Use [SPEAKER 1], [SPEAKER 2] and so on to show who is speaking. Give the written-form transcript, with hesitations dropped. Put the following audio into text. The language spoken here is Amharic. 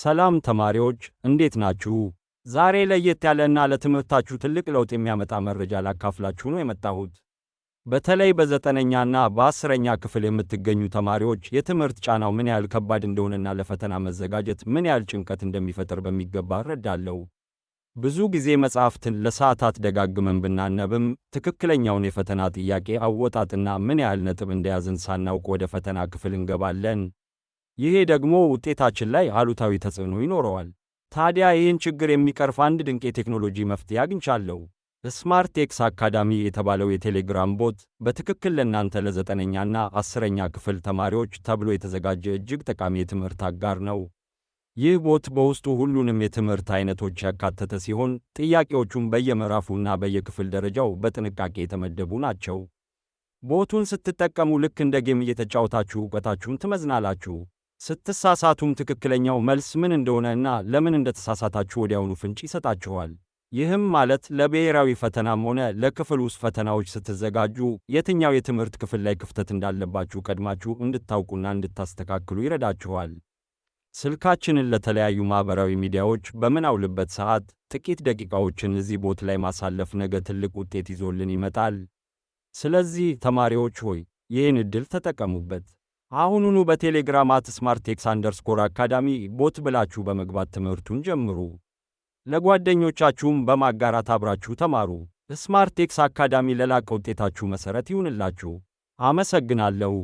[SPEAKER 1] ሰላም ተማሪዎች እንዴት ናችሁ? ዛሬ ለየት ያለና ለትምህርታችሁ ትልቅ ለውጥ የሚያመጣ መረጃ ላካፍላችሁ ነው የመጣሁት። በተለይ በ9ኛና በ10ኛ ክፍል የምትገኙ ተማሪዎች የትምህርት ጫናው ምን ያህል ከባድ እንደሆነና ለፈተና መዘጋጀት ምን ያህል ጭንቀት እንደሚፈጥር በሚገባ እረዳለሁ። ብዙ ጊዜ መጽሐፍትን ለሰዓታት ደጋግመን ብናነብም ትክክለኛውን የፈተና ጥያቄ አወጣጥና ምን ያህል ነጥብ እንደያዝን ሳናውቅ ወደ ፈተና ክፍል እንገባለን። ይሄ ደግሞ ውጤታችን ላይ አሉታዊ ተጽዕኖ ይኖረዋል። ታዲያ ይህን ችግር የሚቀርፍ አንድ ድንቅ የቴክኖሎጂ መፍትሄ አግኝቻለሁ። ስማርት ኤክስ አካዳሚ የተባለው የቴሌግራም ቦት በትክክል ለእናንተ ለ9ኛና 10ኛ ክፍል ተማሪዎች ተብሎ የተዘጋጀ እጅግ ጠቃሚ የትምህርት አጋር ነው። ይህ ቦት በውስጡ ሁሉንም የትምህርት አይነቶች ያካተተ ሲሆን ጥያቄዎቹም በየምዕራፉና በየክፍል ደረጃው በጥንቃቄ የተመደቡ ናቸው። ቦቱን ስትጠቀሙ ልክ እንደ ጌም እየተጫወታችሁ እውቀታችሁን ትመዝናላችሁ። ስትሳሳቱም ትክክለኛው መልስ ምን እንደሆነና ለምን እንደተሳሳታችሁ ወዲያውኑ ፍንጭ ይሰጣችኋል። ይህም ማለት ለብሔራዊ ፈተናም ሆነ ለክፍል ውስጥ ፈተናዎች ስትዘጋጁ የትኛው የትምህርት ክፍል ላይ ክፍተት እንዳለባችሁ ቀድማችሁ እንድታውቁና እንድታስተካክሉ ይረዳችኋል። ስልካችንን ለተለያዩ ማህበራዊ ሚዲያዎች በምናውልበት ሰዓት ጥቂት ደቂቃዎችን እዚህ ቦት ላይ ማሳለፍ ነገ ትልቅ ውጤት ይዞልን ይመጣል። ስለዚህ ተማሪዎች ሆይ ይህን ዕድል ተጠቀሙበት። አሁኑኑ በቴሌግራም @smartex_academy ቦት ብላችሁ በመግባት ትምህርቱን ጀምሩ። ለጓደኞቻችሁም በማጋራት አብራችሁ ተማሩ። ስማርት ኤክስ አካዳሚ ለላቀ ውጤታችሁ መሠረት ይሁንላችሁ። አመሰግናለሁ።